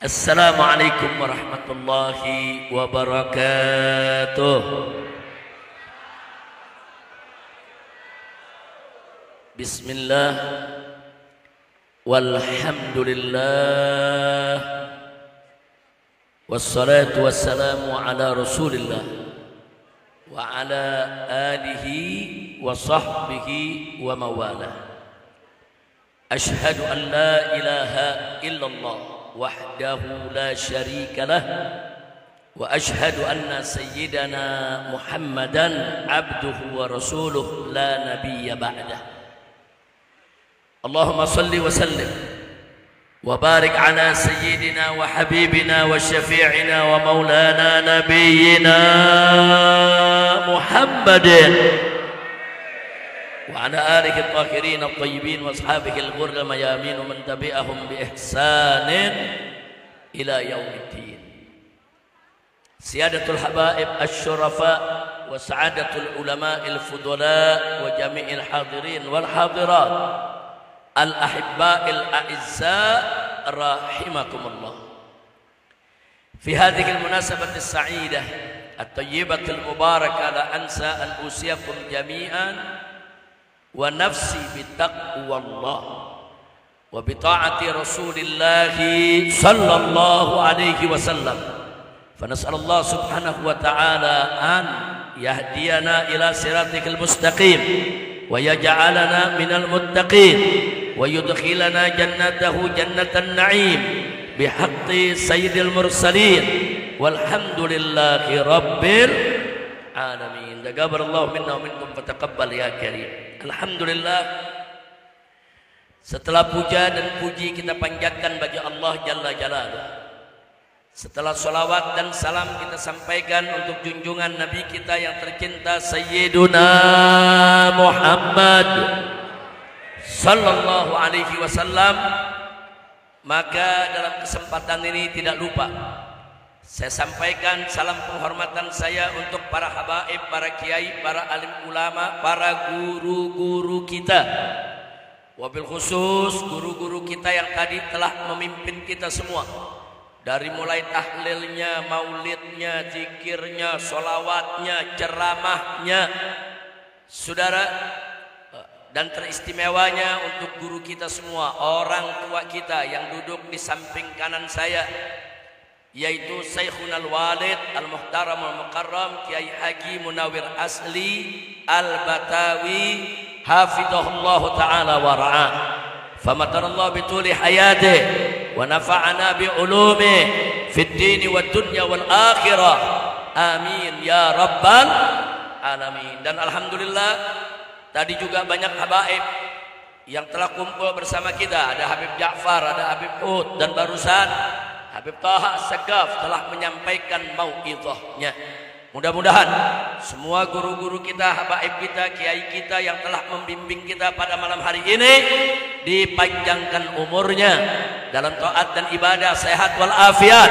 Assalamualaikum warahmatullahi wabarakatuh. Bismillah walhamdulillah wassalatu wassalamu ala rasulillah wa ala alihi wa sahbihi wa mawalah. Ashhadu an la ilaha illallah wahdahu la syarika lah wa ashhadu anna sayyidana Muhammadan abduhu wa rasuluh la nabiyya ba'dah. Allahumma salli wa sallim wa barik ala sayyidina wa habibina wa syafi'ina wa maulana nabiyyina Muhammadin وعلى آله الطاهرين الطيبين وأصحابه الغر الميامين ومن تبعهم بإحسان إلى يوم الدين. سيادة الحبائب الشرفاء وسعادة العلماء الفضلاء وجميع الحاضرين والحاضرات الأحباء الأعزاء رحمكم الله. في هذه المناسبة السعيدة الطيبة المباركة لا أنسى أن أوصيكم جميعا ونفسي بتقوى الله وبطاعة رسول الله صلى الله عليه وسلم. فنسأل الله سبحانه وتعالى أن يهدينا إلى صراطه المستقيم ويجعلنا من المتقين ويدخلنا جنته جنة النعيم بحق سيد المرسلين والحمد لله رب العالمين. تقبل الله منا ومنكم فتقبل يا كريم. Alhamdulillah, setelah puja dan puji kita panjatkan bagi Allah Jalla Jalaluh, setelah salawat dan salam kita sampaikan untuk junjungan Nabi kita yang tercinta Sayyiduna Muhammad sallallahu alaihi wasallam, maka dalam kesempatan ini tidak lupa saya sampaikan salam penghormatan saya untuk para habaib, para kiai, para alim ulama, para guru-guru kita. Wabil khusus guru-guru kita yang tadi telah memimpin kita semua. Dari mulai tahlilnya, maulidnya, zikirnya, sholawatnya, ceramahnya. Saudara, dan teristimewanya untuk guru kita semua, orang tua kita yang duduk di samping kanan saya, yaitu Syekhuna al-Walid al-Muhtaram al-Mukarram Kiai Haji Munawir Asli al-Batawi hafidhahullahu ta'ala wa ra'ah. Famatarallahu bituli hayatih wa nafa'ana bi'ulumih fid dini wa dunya wal akhirah. Amin ya rabbal alamin. Dan alhamdulillah tadi juga banyak habaib yang telah kumpul bersama kita. Ada Habib Ja'far, ada Habib Hud, dan barusan Habib Taha Segaf telah menyampaikan mau'idhahnya. Mudah-mudahan semua guru-guru kita, habaib kita, kiai kita yang telah membimbing kita pada malam hari ini dipanjangkan umurnya dalam taat dan ibadah, sehat wal afiat,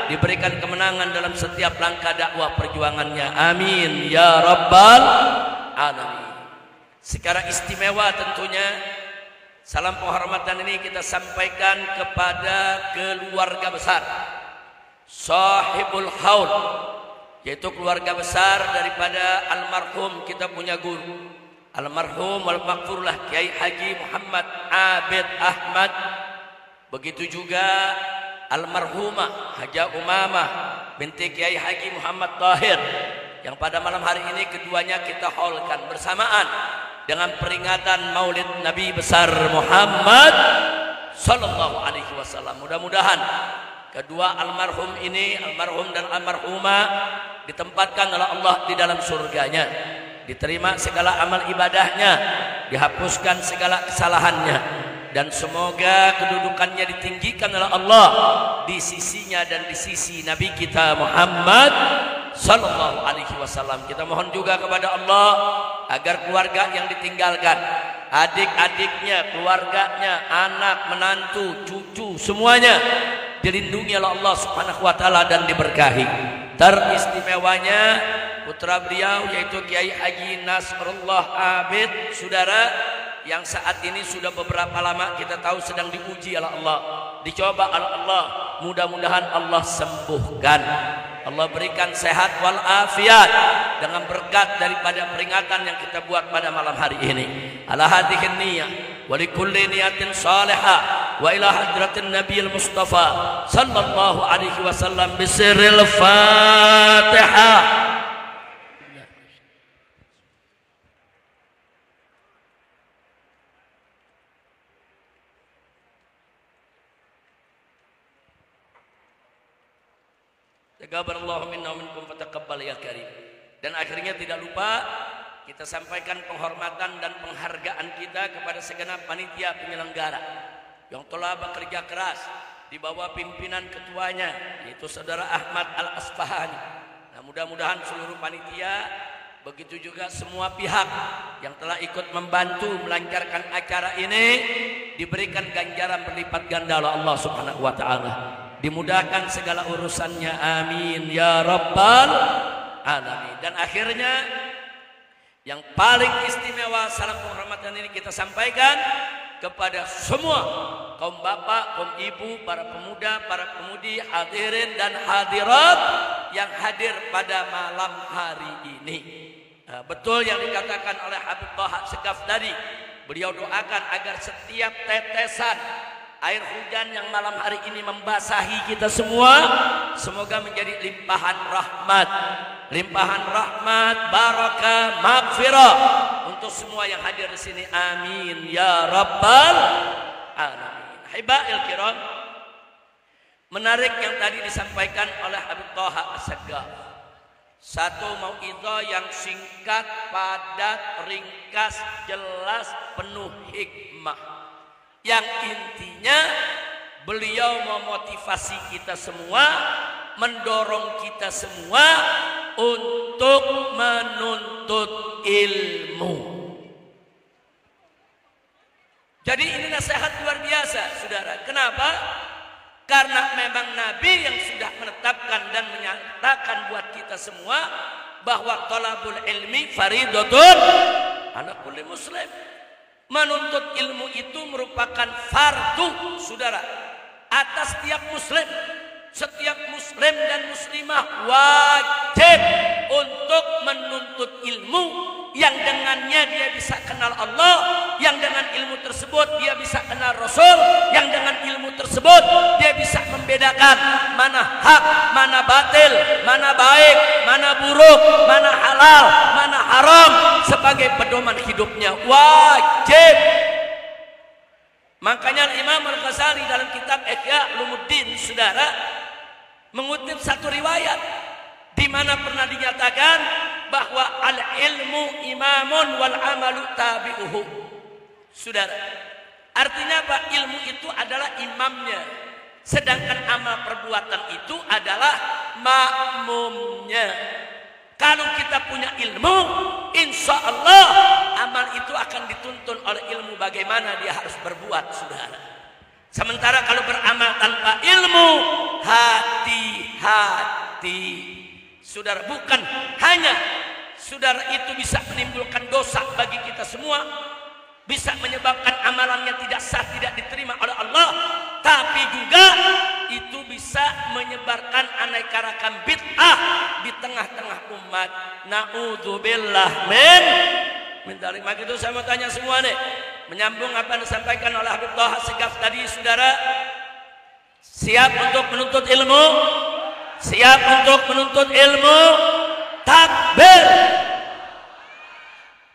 diberikan kemenangan dalam setiap langkah dakwah perjuangannya. Amin ya rabbal alamin. Secara istimewa tentunya salam penghormatan ini kita sampaikan kepada keluarga besar Sahibul Haul, yaitu keluarga besar daripada almarhum kita punya guru, almarhum wal-maghfurlah Kiai Haji Muhammad Abid Ahmad. Begitu juga almarhumah Haja Umamah binti Kiai Haji Muhammad Tahir, yang pada malam hari ini keduanya kita haulkan bersamaan dengan peringatan Maulid Nabi besar Muhammad sallallahu alaihi wasallam. Mudah-mudahan kedua almarhum ini, almarhum dan almarhumah, ditempatkan oleh Allah di dalam surganya, diterima segala amal ibadahnya, dihapuskan segala kesalahannya, dan semoga kedudukannya ditinggikan oleh Allah di sisinya dan di sisi Nabi kita Muhammad sallallahu alaihi wasallam. Kita mohon juga kepada Allah agar keluarga yang ditinggalkan, adik-adiknya, keluarganya, anak, menantu, cucu, semuanya dilindungi oleh Allah Subhanahu wa taala dan diberkahi. Teristimewanya putra beliau yaitu Kiai Haji Nasrullah Abid, saudara, yang saat ini sudah beberapa lama kita tahu sedang diuji oleh Allah, dicoba oleh Allah mudah-mudahan Allah sembuhkan, Allah berikan sehat wal afiat dengan berkat daripada peringatan yang kita buat pada malam hari ini. Ala hadhihi niyyah wa likulli niyatin salihah wa ila hadratin nabiyil mustafa sallallahu alaihi wasallam bisirril Fatihah. Taqabbalallahu minna wa minkum fataqabbal ya karim. Dan akhirnya tidak lupa kita sampaikan penghormatan dan penghargaan kita kepada segenap panitia penyelenggara yang telah bekerja keras di bawah pimpinan ketuanya yaitu Saudara Ahmad Al-Asfahani. Nah, mudah-mudahan seluruh panitia, begitu juga semua pihak yang telah ikut membantu melancarkan acara ini diberikan ganjaran berlipat ganda oleh Allah Subhanahu wa taala. Dimudahkan segala urusannya, amin ya rabbal alamin. Dan akhirnya yang paling istimewa salam penghormatan ini kita sampaikan kepada semua kaum bapak, kaum ibu, para pemuda, para pemudi, hadirin dan hadirat yang hadir pada malam hari ini. Nah, betul yang dikatakan oleh Habib Thaha Segaf tadi, beliau doakan agar setiap tetesan air hujan yang malam hari ini membasahi kita semua semoga menjadi limpahan rahmat, barakah, maghfirah untuk semua yang hadir di sini. Amin ya rabbal alamin. Hibail kiram, menarik yang tadi disampaikan oleh Habib Thaha Segaf. Satu mauidhah yang singkat, padat, ringkas, jelas, penuh hikmah. Yang intinya beliau memotivasi kita semua, mendorong kita semua untuk menuntut ilmu. Jadi ini nasihat luar biasa, saudara. Kenapa? Karena memang Nabi yang sudah menetapkan dan menyatakan buat kita semua bahwa thalabul ilmi faridatun ala kulli muslim. Menuntut ilmu itu merupakan fardu, saudara, atas setiap muslim. Setiap muslim dan muslimah wajib untuk menuntut ilmu yang dengannya dia bisa kenal Allah, yang dengan ilmu tersebut dia bisa kenal Rasul, yang dengan ilmu tersebut dia bisa membedakan mana hak, mana batil, mana baik, mana buruk, mana halal, mana haram sebagai pedoman hidupnya. Wajib. Makanya Imam Al-Ghazali dalam kitab Ihya Ulumuddin, saudara, mengutip satu riwayat di mana pernah dinyatakan bahwa al-ilmu imamun wal amalu tabi'uhu. Saudara, artinya apa? Ilmu itu adalah imamnya, sedangkan amal perbuatan itu adalah makmumnya. Kalau kita punya ilmu, insya Allah amal itu akan dituntun oleh ilmu bagaimana dia harus berbuat, saudara. Sementara kalau beramal tanpa ilmu, hati-hati, saudara. Bukan hanya saudara itu bisa menimbulkan dosa bagi kita semua, bisa menyebabkan amalannya tidak sah, tidak diterima oleh Allah, tapi juga itu bisa menyebarkan aneka ragam bid'ah di tengah-tengah umat. Na'udzubillah min dzalik. Maka itu saya mau tanya semua nih, menyambung apa yang disampaikan oleh Habib Thaha Segaf tadi, saudara, siap untuk menuntut ilmu? Siap untuk menuntut ilmu? Takbir.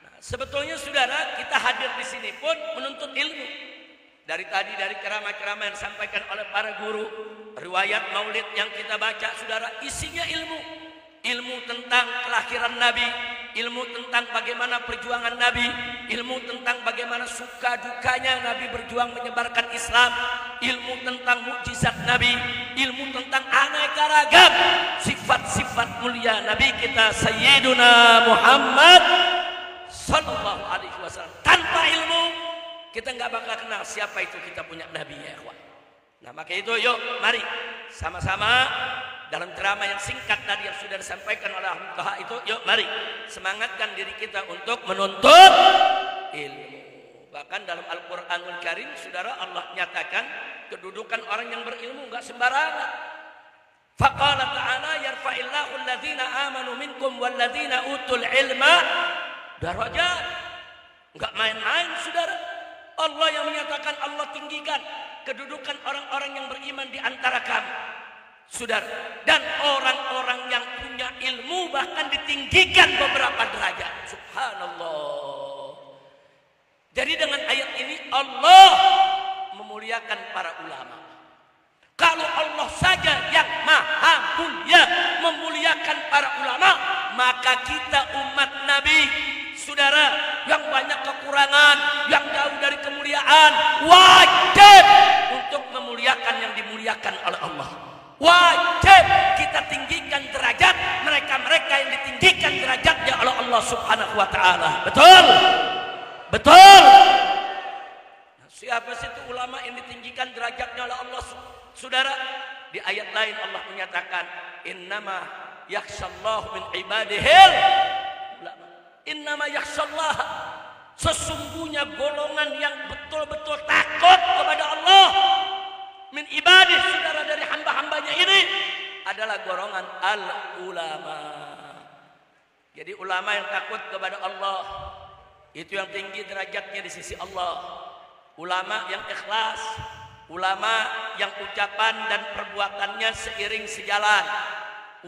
Nah, sebetulnya saudara, kita hadir di sini pun menuntut ilmu. Dari tadi, dari ceramah-ceramah yang disampaikan oleh para guru, riwayat maulid yang kita baca, saudara, isinya ilmu. Ilmu tentang kelahiran Nabi, ilmu tentang bagaimana perjuangan Nabi, ilmu tentang bagaimana suka dukanya Nabi berjuang menyebarkan Islam, ilmu tentang mukjizat Nabi, ilmu tentang aneka ragam sifat-sifat mulia Nabi kita Sayyiduna Muhammad sallallahu alaihi wasallam. Tanpa ilmu kita nggak bakal kenal siapa itu kita punya Nabi, ya ikhwan. Nah, maka itu yuk mari sama-sama dalam ceramah yang singkat tadi yang sudah disampaikan oleh Habib Thaha itu, yuk mari semangatkan diri kita untuk menuntut ilmu. Bahkan dalam Al-Quranul Karim, saudara, Allah nyatakan kedudukan orang yang berilmu nggak sembarangan. Faqala ta'ala yarfa'illahu alladhina amanu minkum walladhina utul ilma darajat. Nggak main-main, saudara. Allah yang menyatakan, Allah tinggikan kedudukan orang-orang yang beriman di antara kamu, saudara. Dan orang-orang yang punya ilmu bahkan ditinggikan beberapa derajat. Subhanallah. Jadi dengan ayat ini Allah memuliakan para ulama. Kalau Allah saja yang maha mulia memuliakan para ulama, maka kita umat Nabi, saudara, yang banyak kekurangan, yang jauh dari kemuliaan, wajib untuk memuliakan yang dimuliakan oleh Allah. Wajib kita tinggikan derajat mereka-mereka yang ditinggikan derajatnya oleh Allah Subhanahu wa taala. Betul? Betul. Nah, siapa sih itu ulama yang ditinggikan derajatnya oleh Allah, saudara? Di ayat lain Allah menyatakan, innama yakhshallahu min ibadihil ulama. Innama yakhshallah, sesungguhnya golongan yang betul-betul takut kepada Allah min ibadih, saudara, dari hamba-hambanya ini adalah golongan al ulama. Jadi ulama yang takut kepada Allah itu yang tinggi derajatnya di sisi Allah. Ulama yang ikhlas, ulama yang ucapan dan perbuatannya seiring sejalan,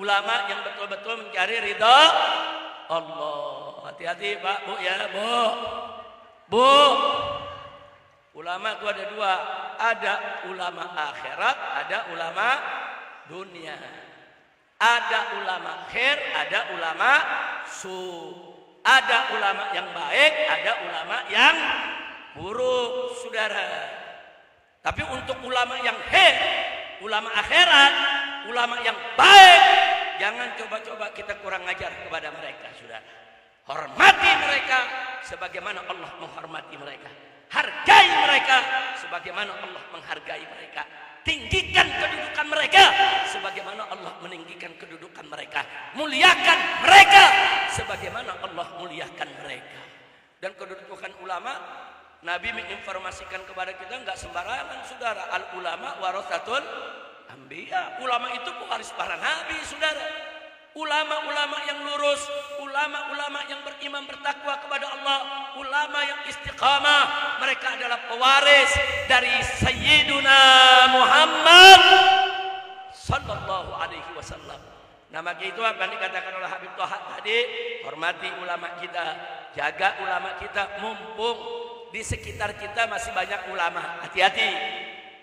ulama yang betul-betul mencari ridha Allah. Hati-hati Pak, Bu, ya Bu. Bu, ulama itu ada dua, ada ulama akhirat, ada ulama dunia. Ada ulama khair, ada ulama su. Ada ulama yang baik, ada ulama yang buruk, saudara. Tapi untuk ulama yang khair, ulama akhirat, ulama yang baik, jangan coba-coba kita kurang ajar kepada mereka, saudara. Hormati mereka sebagaimana Allah menghormati mereka. Hargai mereka sebagaimana Allah menghargai mereka. Tinggikan kedudukan mereka sebagaimana Allah meninggikan kedudukan mereka. Muliakan mereka sebagaimana Allah muliakan mereka. Dan kedudukan ulama, Nabi menginformasikan kepada kita nggak sembarangan, saudara. Al ulama warasatul anbiya. Ulama itu pewaris para nabi, saudara. Ulama-ulama yang lurus, ulama-ulama yang beriman bertakwa kepada Allah, ulama yang istiqamah, mereka adalah pewaris dari Sayyiduna Muhammad sallallahu alaihi wasallam. Nah, maka itu apa yang dikatakan oleh Habib Toha tadi, hormati ulama kita, jaga ulama kita, mumpung di sekitar kita masih banyak ulama. Hati-hati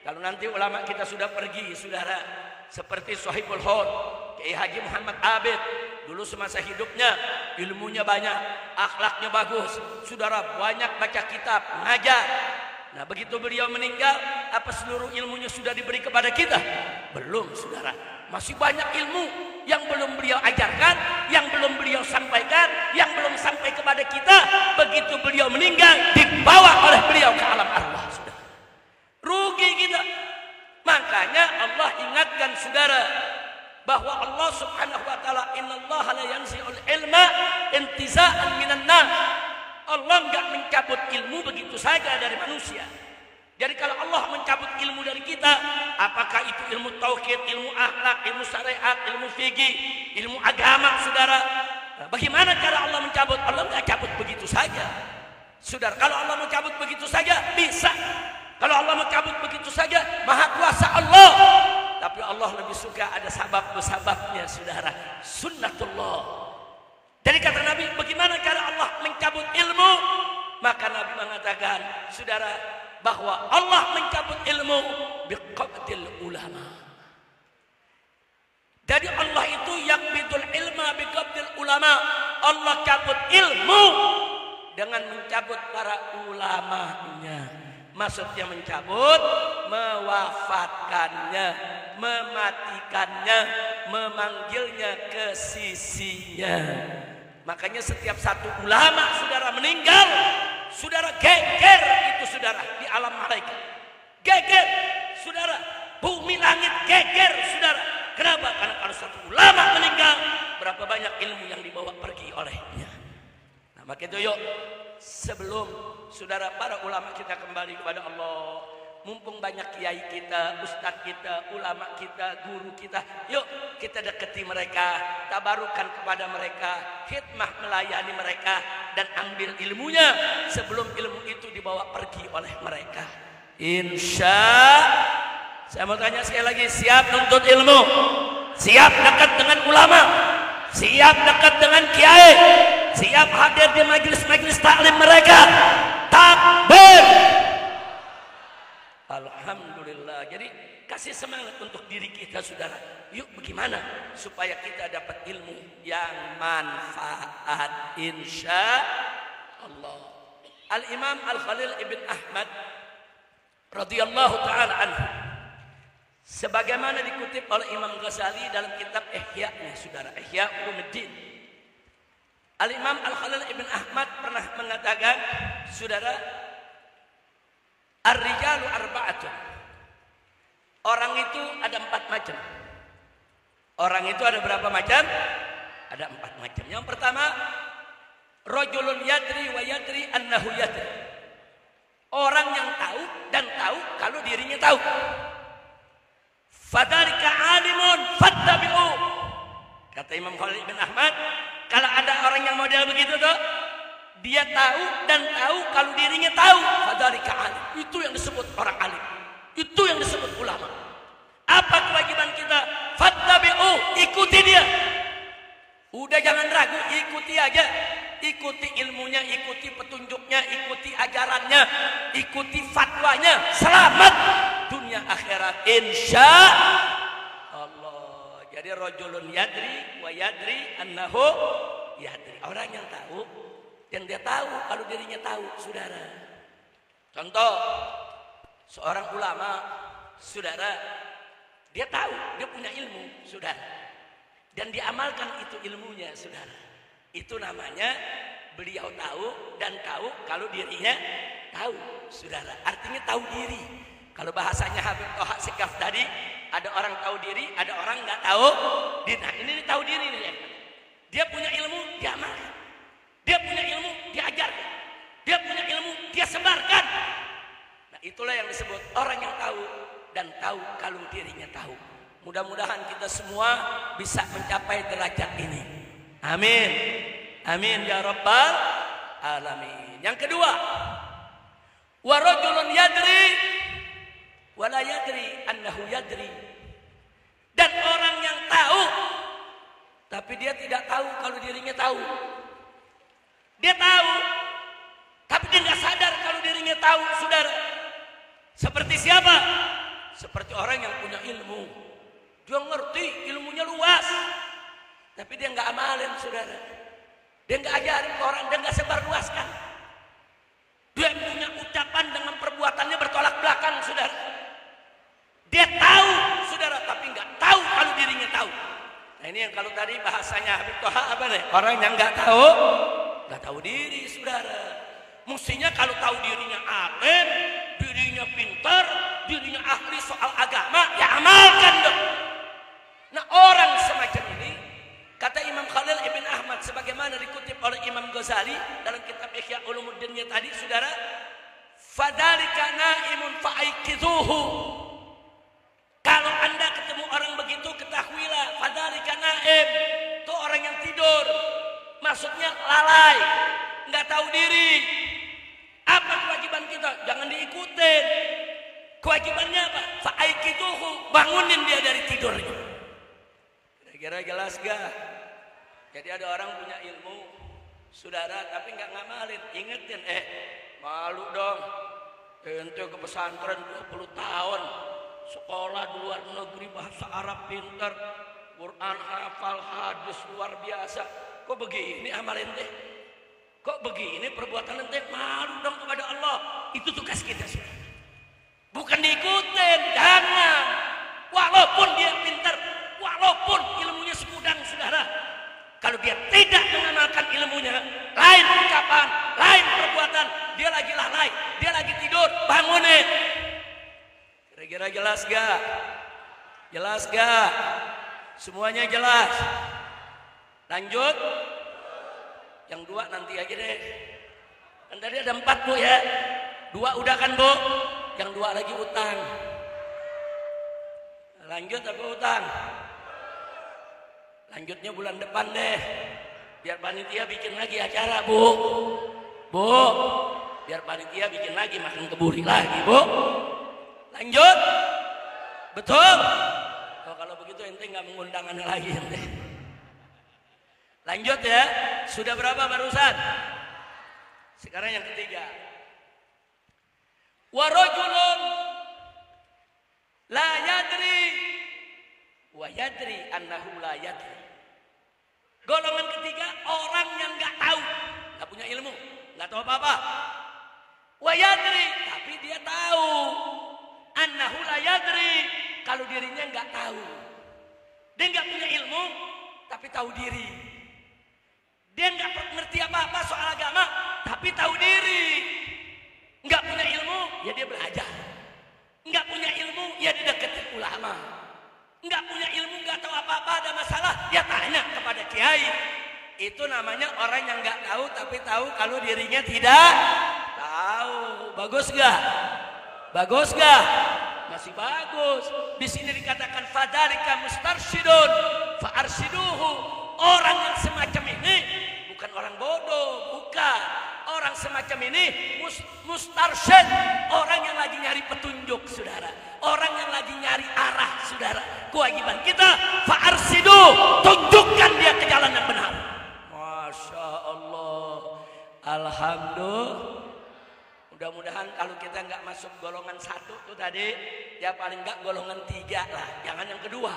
kalau nanti ulama kita sudah pergi, saudara, seperti Sohibul Hud Kiai Haji Muhammad Abid, dulu semasa hidupnya ilmunya banyak, akhlaknya bagus, saudara, banyak baca kitab, ngajar. Nah, begitu beliau meninggal, apa seluruh ilmunya sudah diberi kepada kita? Belum, saudara. Masih banyak ilmu yang belum beliau ajarkan, yang belum beliau sampaikan, yang belum sampai kepada kita. Begitu beliau meninggal, dibawa oleh beliau ke alam arwah, saudara. Rugi kita. Makanya Allah ingatkan, saudara, bahwa Allah Subhanahu wa taala, innallaha la yanzi'ul ilma intiza'an minan nas. Allah enggak mencabut ilmu begitu saja dari manusia. Jadi kalau Allah mencabut ilmu dari kita, apakah itu ilmu tauhid, ilmu akhlak, ilmu syariat, ilmu fikih, ilmu agama, saudara? Nah, bagaimana cara Allah mencabut? Allah enggak cabut begitu saja, saudara. Kalau Allah mencabut begitu saja bisa. Kalau Allah mencabut begitu saja, maha kuasa Allah. Tapi Allah lebih suka ada sabab-sababnya, saudara. Sunnatullah. Jadi kata Nabi, bagaimana cara Allah mencabut ilmu? Maka Nabi mengatakan, saudara, bahwa Allah mencabut ilmu biqabdil ulama. Jadi Allah itu yaqbidul ilma biqabdil ulama. Allah cabut ilmu dengan mencabut para ulamanya. Maksudnya mencabut, mewafatkannya, mematikannya, memanggilnya ke sisinya. Makanya setiap satu ulama, saudara, meninggal, saudara, geger itu, saudara, di alam malaikat. Geger, saudara, bumi langit geger, saudara. Kenapa? Karena kalau satu ulama meninggal, berapa banyak ilmu yang dibawa pergi olehnya. Nah, maka itu yuk sebelum saudara para ulama kita kembali kepada Allah. Mumpung banyak kiai kita, ustadz kita, ulama kita, guru kita, yuk kita deketi mereka, tabarukan kepada mereka, khidmah melayani mereka, dan ambil ilmunya sebelum ilmu itu dibawa pergi oleh mereka. Insya, saya mau tanya sekali lagi, siap nuntut ilmu, siap dekat dengan ulama, siap dekat dengan kiai, siap hadir di majelis-majelis taklim mereka? Takbir! Alhamdulillah. Jadi kasih semangat untuk diri kita, saudara. Yuk bagaimana supaya kita dapat ilmu yang manfaat, insya Allah. Al-Imam Al-Khalil Ibn Ahmad radhiyallahu ta'ala anhu, sebagaimana dikutip oleh Imam Ghazali dalam kitab Ihya-nya, saudara, Ihya Ulumuddin. Al-Imam Al-Khalil Ibn Ahmad pernah mengatakan, saudara, ar-rijalu arba'atun. Orang itu ada 4 macam. Orang itu ada berapa macam? Ada 4 macam. Yang pertama, rajulun yadri wa yadri annahu yadri. Orang yang tahu dan tahu kalau dirinya tahu. Fadzalika alimun fattabi'u. Kata Imam Khalil bin Ahmad, kalau ada orang yang model begitu tuh, dia tahu dan tahu kalau dirinya tahu, fadzalika alim. Itu yang disebut orang alim. Itu yang disebut ulama. Apa kewajiban kita? Fattabi'u, ikuti dia. Udah jangan ragu, ikuti aja. Ikuti ilmunya, ikuti petunjuknya, ikuti ajarannya, ikuti fatwanya. Selamat dunia akhirat, insya Allah. Jadi rajulun yadri wa yadri annahu yadri. Orang yang tahu, yang dia tahu kalau dirinya tahu, saudara. Contoh, seorang ulama, saudara, dia tahu, dia punya ilmu, saudara, dan diamalkan itu ilmunya, saudara. Itu namanya beliau tahu dan tahu kalau dirinya tahu, saudara. Artinya tahu diri. Kalau bahasanya Habib Toha Sikaf tadi, ada orang tahu diri, ada orang nggak tahu diri. Nah, ini tahu diri nih. Dia punya ilmu, dia amalkan. Dia punya ilmu, diajarkan. Dia punya ilmu, dia sebarkan. Nah, itulah yang disebut orang yang tahu dan tahu kalau dirinya tahu. Mudah-mudahan kita semua bisa mencapai derajat ini. Amin. Amin ya rabbal alamin. Yang kedua, wa rajulun yadri wa la yadri annahu yadri. Dan orang yang tahu tapi dia tidak tahu kalau dirinya tahu. Dia tahu, tapi dia nggak sadar kalau dirinya tahu, saudara. Seperti siapa? Seperti orang yang punya ilmu. Dia ngerti, ilmunya luas, tapi dia nggak amalin, saudara. Dia nggak ajarin ke orang, dia nggak sebarluaskan. Dia punya ucapan dengan perbuatannya bertolak belakang, saudara. Dia tahu, saudara, tapi nggak tahu kalau dirinya tahu. Nah, ini yang kalau tadi bahasanya Habib Toha apa nih? Orang yang nggak tahu diri, saudara. Mestinya kalau tahu dirinya alim, dirinya pintar, dirinya ahli soal agama, ya amalkan dong. Nah, orang semacam ini, kata Imam Khalil Ibn Ahmad, sebagaimana dikutip oleh Imam Ghazali dalam kitab Ihya Ulumuddinnya tadi, saudara, fadzalika naimun fa'aikizuhu. Kalau anda ketemu orang begitu, ketahuilah fadzalika naim, itu orang yang tidur. Maksudnya lalai, nggak tahu diri. Apa kewajiban kita? Jangan diikutin. Kewajibannya apa? Fa'aikituhu, bangunin dia dari tidurnya. Kira-kira jelas gak? Jadi ada orang punya ilmu, saudara, tapi nggak ngamalin. Ingetin, malu dong. Ente ke pesantren 20 tahun, sekolah di luar negeri, bahasa Arab pintar, Quran hafal, hadis luar biasa. Kok begini amal ente? Kok begini perbuatan ente? Malu dong kepada Allah. Itu tugas kita, saudara. Bukan diikutin, jangan. Walaupun dia pintar, walaupun ilmunya segudang, saudara, kalau dia tidak mengamalkan ilmunya, lain ucapan, lain perbuatan, dia lagi lalai, dia lagi tidur, bangunin. Kira-kira jelas gak? Jelas gak? Semuanya jelas. Lanjut. Yang dua nanti aja deh. tadi ada 4 Bu ya. 2 udah kan Bu? Yang 2 lagi utang. Lanjut apa utang? Lanjutnya bulan depan deh. Biar panitia bikin lagi acara Bu. Bu, biar panitia bikin lagi makan keburi lagi Bu. Lanjut. Betul? Oh, kalau begitu ente nggak mengundang anda lagi ente. Lanjut ya. Sudah berapa barusan? Sekarang yang ketiga. Wa rajulun la yadri wa yadri annahu la yadri. Golongan ketiga, orang yang nggak tahu, nggak punya ilmu, nggak tahu apa-apa. Wa yadri, tapi dia tahu. Annahu la yadri, kalau dirinya nggak tahu. Dia nggak punya ilmu, tapi tahu diri. Dia nggak ngerti apa-apa soal agama, tapi tahu diri. Nggak punya ilmu, ya dia belajar. Nggak punya ilmu, ya dia deketin ulama. Nggak punya ilmu, nggak tahu apa-apa, ada masalah, ya tanya kepada kiai. Itu namanya orang yang nggak tahu, tapi tahu kalau dirinya tidak tahu. Bagus nggak? Bagus nggak? Masih bagus. Di sini dikatakan fadarika mustarsyidun fa'arsiduhu. Orang yang semacam ini bukan orang bodoh, bukan. Orang semacam ini mustarsyid, orang yang lagi nyari petunjuk, saudara. Orang yang lagi nyari arah, saudara. Kewajiban kita fa'arsidu, tunjukkan dia ke jalan yang benar. Masya Allah. Alhamdulillah. Mudah-mudahan kalau kita nggak masuk golongan 1 tuh tadi, ya paling nggak golongan 3 lah. Jangan yang kedua.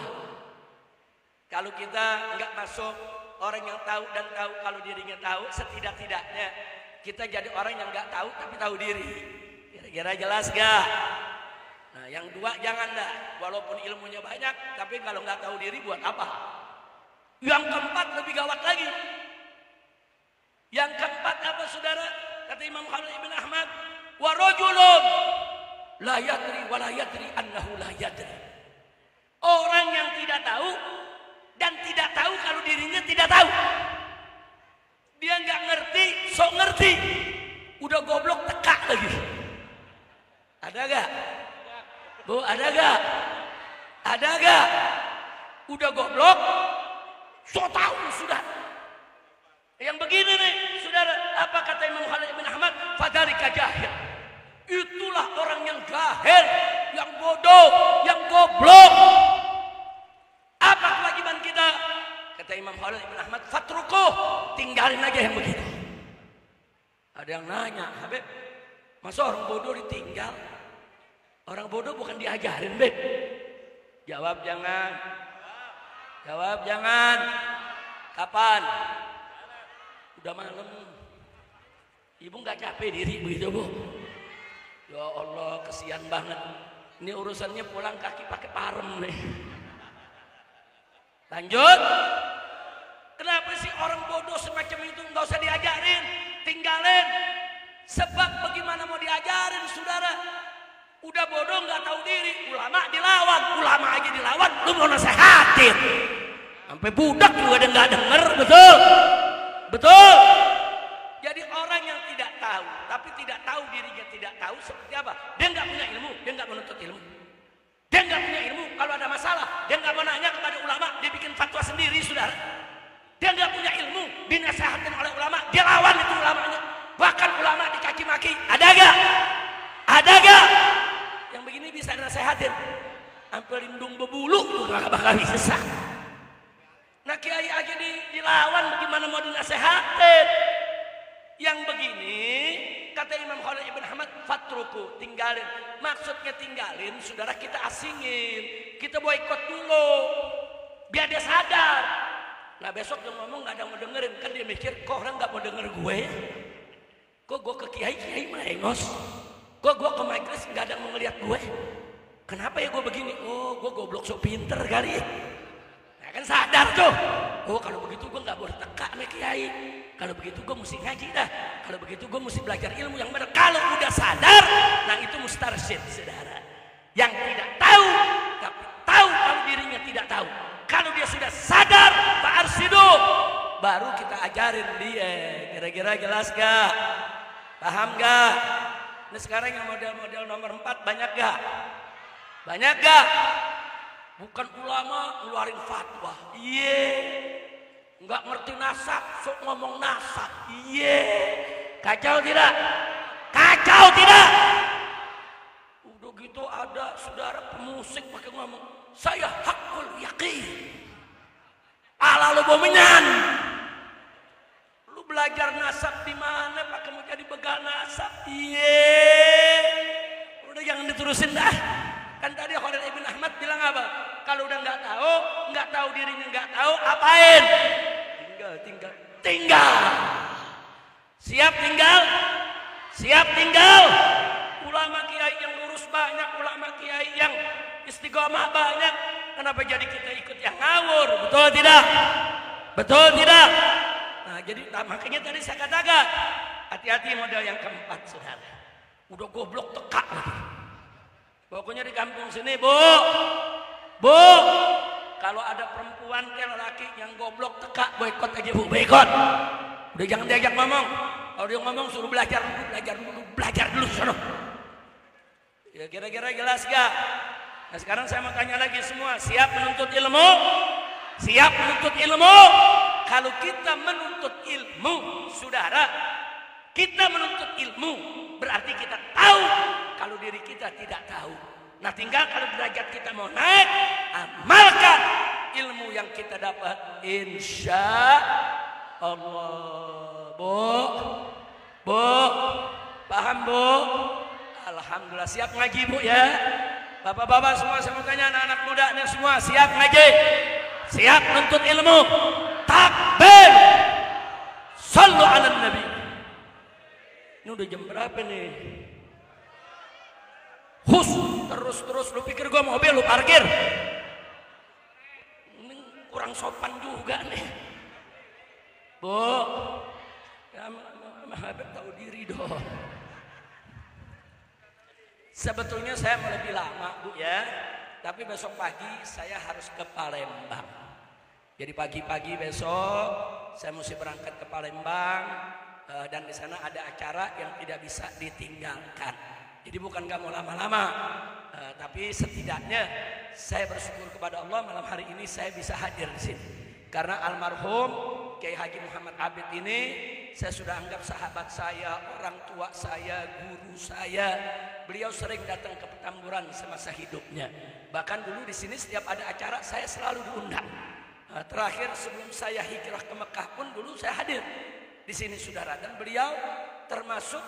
Kalau kita nggak masuk orang yang tahu dan tahu kalau dirinya tahu, setidak-tidaknya kita jadi orang yang nggak tahu tapi tahu diri. Kira-kira jelas gak? Nah, yang 2 jangan dah. Walaupun ilmunya banyak, tapi kalau nggak tahu diri buat apa? Yang keempat lebih gawat lagi. Yang keempat apa saudara? Kata Imam Khalil ibn Ahmad, wa rajulun la yadri wa la yadri annahu la yadri. Orang yang tidak tahu dan tidak tahu kalau dirinya tidak tahu. Dia nggak ngerti, sok ngerti. Udah goblok tekak lagi. Ada gak? Bu, ada gak? Ada gak? Udah goblok, sok tahu sudah. Yang begini nih, saudara, apa kata Imam Khalil bin Ahmad? Fadarika jahil. Itulah orang yang jahil, yang bodoh, yang goblok. Apa kewajiban kita? Kata Imam Khalil bin Ahmad, fatrukuh, tinggalin aja yang begitu. Ada yang nanya, Habib, masa orang bodoh ditinggal? Orang bodoh bukan diajarin, Beb. Jawab jangan. Jawab jangan. Kapan? Udah malam. Ibu nggak capek diri begitu Bu? Ya Allah, kesian banget. Ini urusannya pulang kaki pakai parem nih. Lanjut. Kenapa sih orang bodoh semacam itu nggak usah diajarin, tinggalin? Sebab bagaimana mau diajarin, saudara? Udah bodoh nggak tahu diri, ulama dilawan, ulama aja dilawan, lu mau nasehatin? Sampai budak juga ada nggak denger, betul? Betul. Jadi orang yang tidak tahu, tapi tidak tahu dirinya tidak tahu seperti apa? Dia nggak punya ilmu, dia nggak menuntut ilmu. Dia nggak punya ilmu, kalau ada masalah, dia nggak mau nanya kepada ulama, dia bikin fatwa sendiri, saudara. Dia nggak punya ilmu, dinasihatin oleh ulama, dia lawan itu ulamanya. Bahkan ulama dicaci maki, ada gak? Ada gak? Yang begini bisa dinasihatin, sampai lindung bebulu, nggak bakal bisa. Nah kiai aja dilawan, bagaimana mau dinasehatin? Yang begini, kata Imam Khalil ibn Ahmad, fatruku, tinggalin. Maksudnya tinggalin, saudara, kita asingin, kita boikot dulu, biar dia sadar. Nah besok dia ngomong nggak ada yang mau dengerin, kan dia mikir, kok orang nggak mau denger gue? Kok gue ke kiai melengos? Kok gue ke majelis nggak ada yang mau ngeliat gue? Kenapa ya gue begini? Oh, gue goblok so pinter kali. Nah, kan sadar tuh. Oh, kalau begitu gue nggak boleh teka nih kiai. Kalau begitu gue mesti ngaji dah. Kalau begitu gue mesti belajar ilmu yang benar. Kalau udah sadar, nah itu mustarsyid, saudara. Yang tidak tahu, tapi tahu kalau dirinya tidak tahu. Kalau dia sudah sadar, fa'arsidu, baru kita ajarin dia. Kira-kira jelas gak? Paham gak? Nah sekarang yang model-model nomor 4 banyak gak? Banyak gak? Bukan ulama ngeluarin fatwa. Iya. Nggak ngerti nasab, sok ngomong nasab. Iya. Kacau tidak? Kacau tidak? Udah gitu ada saudara pemusik pakai ngomong, saya hakul yakin. Ala lu bomenyan. Lu belajar nasab di mana pakai mau jadi begal nasab? Iya. Udah jangan diterusin dah. Kan tadi Khalil Ibn Ahmad bilang apa? Kalau udah nggak tahu dirinya nggak tahu, apain? Tinggal. Siap tinggal? Siap tinggal. Ulama kiai yang lurus banyak, ulama kiai yang istiqomah banyak. Kenapa jadi kita ikut yang ngawur? Betul tidak? Betul tidak? Nah, jadi makanya tadi saya katakan, hati-hati model yang keempat, saudara. Udah goblok tekak lagi. Pokoknya di kampung sini, Bu, kalau ada perempuan ke lelaki yang goblok tekak, boikot aja Bu, boikot. Udah jangan diajak ngomong. Kalau dia ngomong suruh belajar dulu, sono. Ya kira-kira jelas gak? Nah sekarang saya mau tanya lagi semua, siap menuntut ilmu? Siap menuntut ilmu? Kalau kita menuntut ilmu, saudara, kita menuntut ilmu berarti kita tahu kalau diri kita tidak tahu. Nah tinggal kalau derajat kita mau naik, amalkan ilmu yang kita dapat, insya Allah. Bu, paham Bu? Alhamdulillah. Siap ngaji Bu ya? Bapak-bapak semua saya mau tanya, anak-anak muda ini semua siap ngaji? Siap menuntut ilmu? Takbir! Sallu ala Nabi. Ini udah jam berapa nih? Terus lu pikir gua mobil lu parkir? Ini kurang sopan juga nih. Bu, ya Habib tahu diri dong. Sebetulnya saya mau lebih lama Bu ya, tapi besok pagi saya harus ke Palembang. Jadi pagi-pagi besok saya mesti berangkat ke Palembang. Dan di sana ada acara yang tidak bisa ditinggalkan. Jadi bukan gak mau lama-lama, tapi setidaknya saya bersyukur kepada Allah malam hari ini saya bisa hadir di sini. Karena almarhum Kiai Haji Muhammad Abid ini saya sudah anggap sahabat saya, orang tua saya, guru saya. Beliau sering datang ke Petamburan semasa hidupnya. Bahkan dulu di sini setiap ada acara saya selalu diundang. Terakhir sebelum saya hijrah ke Mekah pun dulu saya hadir di sini saudara, dan beliau termasuk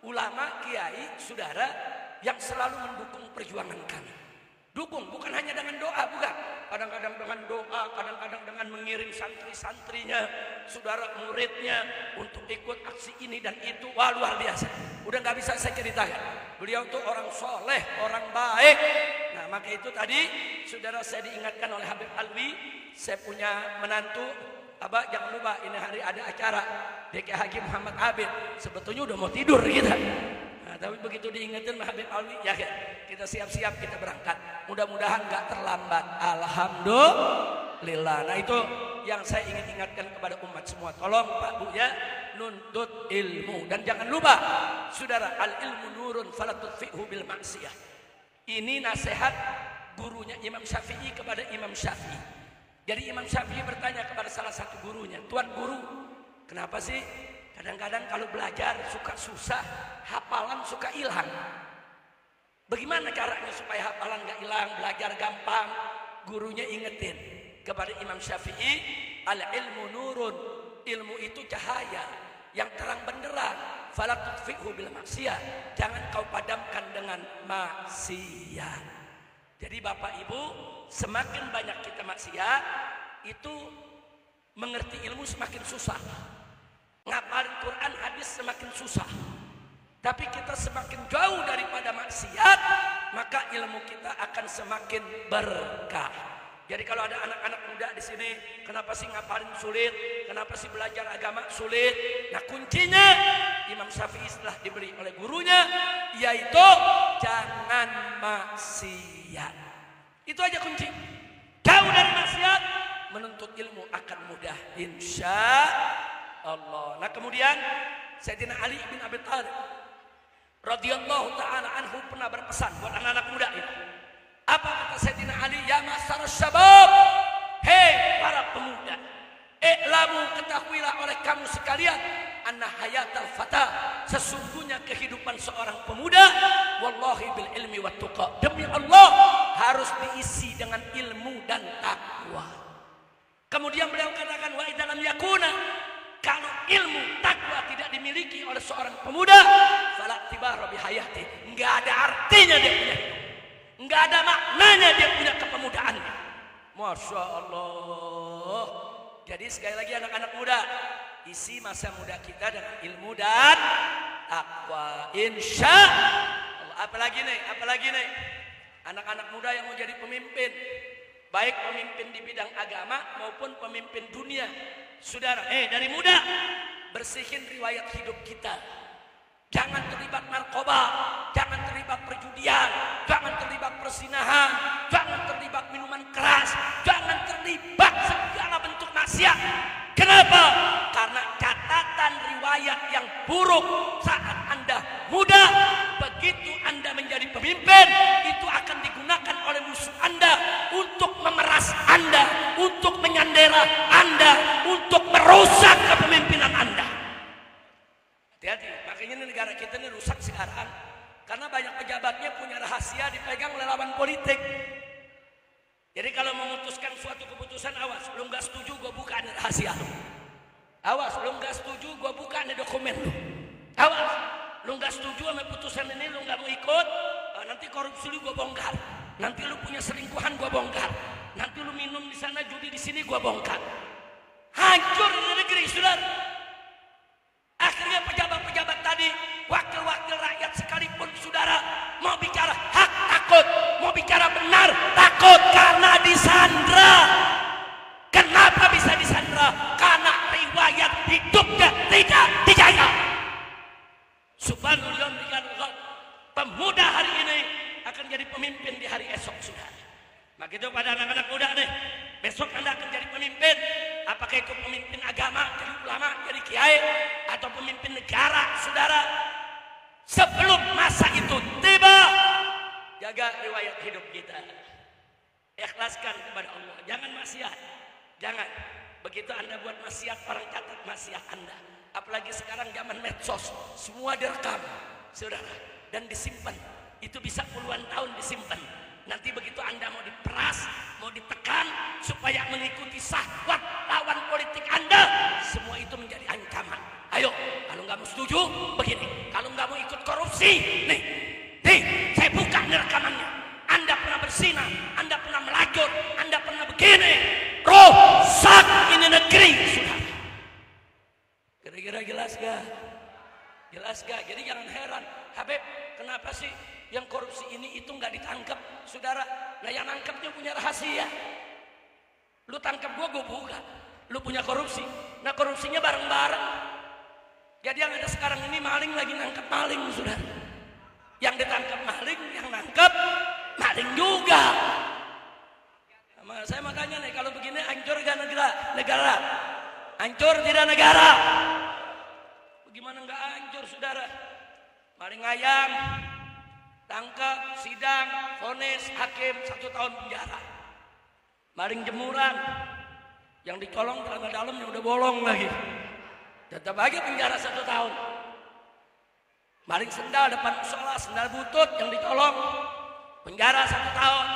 ulama kiai saudara yang selalu mendukung perjuangan kami. Dukung bukan hanya dengan doa, bukan. Kadang-kadang dengan doa, kadang-kadang dengan mengirim santri-santrinya, saudara muridnya untuk ikut aksi ini dan itu. Wah luar biasa. Udah nggak bisa saya ceritakan. Beliau tuh orang soleh, orang baik. Nah maka itu tadi saudara saya diingatkan oleh Habib Alwi, saya punya menantu. Abah jangan lupa ini hari ada acara DK Haji Muhammad Abid. Sebetulnya udah mau tidur kita. Nah, tapi begitu diingetin Habib Alwi, ya kita siap-siap kita berangkat. Mudah-mudahan gak terlambat. Alhamdulillah. Nah itu yang saya ingin ingatkan kepada umat semua. Tolong Pak Bu ya, nuntut ilmu. Dan jangan lupa, saudara, al ilmu nurun falatutfi'hu bil maksiyah. Ini nasihat gurunya Imam Syafi'i kepada Imam Syafi'i. Jadi Imam Syafi'i bertanya kepada salah satu gurunya, Tuan Guru, kenapa sih kadang-kadang kalau belajar suka susah, hafalan suka hilang? Bagaimana caranya supaya hafalan gak hilang, belajar gampang? Gurunya ingetin kepada Imam Syafi'i, al ilmu nurun, ilmu itu cahaya yang terang benderang, fala tutfi'hu bil maksiyah, jangan kau padamkan dengan maksiat. Jadi Bapak Ibu, semakin banyak kita maksiat, itu mengerti ilmu semakin susah. Ngapalin Quran hadis semakin susah. Tapi kita semakin jauh daripada maksiat, maka ilmu kita akan semakin berkah. Jadi kalau ada anak-anak muda di sini, kenapa sih ngapalin sulit? Kenapa sih belajar agama sulit? Nah kuncinya Imam Syafi'i setelah diberi oleh gurunya, yaitu jangan maksiat. Itu aja kunci. Jauh dari maksiat, menuntut ilmu akan mudah insya Allah. Nah kemudian Sayyidina Ali bin Abi Thalib radhiyallahu taala anhu pernah berpesan buat anak-anak muda ini. Apa kata Sayyidina Ali? Ya masyarus syabab, hei para pemuda, i'lamu, ketahuilah oleh kamu sekalian, anna hayatal fata, sesungguhnya kehidupan seorang pemuda, wallahi bil ilmi wat tuqa, demi Allah harus diisi dengan ilmu dan takwa. Kemudian beliau katakan, wa idalam yakuna, kalau ilmu takwa tidak dimiliki oleh seorang pemuda, fala tibara bi hayati, enggak ada artinya dia punya hidup, enggak ada maknanya dia punya kepemudaannya. Masya Allah. Jadi sekali lagi anak-anak muda, isi masa muda kita dengan ilmu dan takwa, insya Allah. Apalagi nih anak-anak muda yang mau jadi pemimpin, baik pemimpin di bidang agama maupun pemimpin dunia. Saudara, dari muda bersihin riwayat hidup kita. Jangan terlibat narkoba, jangan terlibat perjudian, jangan terlibat persinahan, jangan terlibat minuman keras, jangan terlibat segala bentuk maksiat. Kenapa? Karena catatan riwayat yang buruk saat Anda muda, begitu Anda menjadi pemimpin, itu akan digunakan oleh musuh Anda untuk memeras Anda, untuk menyandera Anda, untuk merusak kepemimpinan Anda. Hati-hati, makanya negara kita ini rusak sekarang karena banyak pejabatnya punya rahasia dipegang oleh lawan politik. Jadi kalau memutuskan suatu keputusan, awas, lu nggak setuju, gue buka nih rahasia lu. Awas, lu nggak setuju, gue buka nih dokumen lu. Awas, lu nggak setuju sama putusan ini, lu nggak mau ikut, nanti korupsi lu gue bongkar. Nanti lu punya selingkuhan gue bongkar. Nanti lu minum di sana, judi di sini gue bongkar. Hancur di negeri, saudara. Akhirnya pejabat-pejabat tadi, wakil-wakil rakyat sekalipun, saudara, mau bicara hak takut, mau bicara benar takut karena disandra. Kenapa bisa disandra? Karena riwayat hidupnya tidak dijaga. Subhanallah, pemuda hari ini akan jadi pemimpin di hari esok, saudara. Maka itu pada anak-anak muda nih, besok Anda akan jadi pemimpin. Apakah itu pemimpin agama, jadi ulama, jadi kiai, atau pemimpin negara, saudara. Sebelum masa itu tiba, jaga riwayat hidup kita. Ikhlaskan kepada Allah, jangan maksiat. Jangan. Begitu Anda buat maksiat, orang catat maksiat Anda. Apalagi sekarang zaman medsos, semua direkam, saudara, dan disimpan. Itu bisa puluhan tahun disimpan. Nanti begitu Anda mau diperas, mau ditekan supaya mengikuti syahwat lawan politik Anda, semua itu menjadi ancaman. Ayo, kalau nggak mau setuju, begini. Kalau nggak mau ikut korupsi, nih, saya buka nih rekamannya. Anda pernah berzina, Anda pernah melacur, Anda pernah begini. Rusak ini negeri, saudara. Kira-kira jelas gak? Jelas gak? Jadi jangan heran, Habib, kenapa sih yang korupsi ini itu nggak ditangkap, saudara? Nah, yang nangkapnya punya rahasia. Lu tangkap gua buka. Lu punya korupsi. Nah, korupsinya bareng-bareng. Jadi yang ada sekarang ini maling lagi nangkap maling, saudara. Yang ditangkap maling, yang nangkap maling juga. Nah, saya makanya nih, kalau begini hancur gak negara? Hancur tidak negara? Bagaimana nggak hancur, saudara? Maling ayam, tangkap, sidang, vonis, hakim 1 tahun penjara. Maling jemuran, yang dicolong celana dalamnya udah bolong lagi, tetap aja penjara 1 tahun. Maling sendal depan musola, sendal butut yang dicolong, penjara 1 tahun.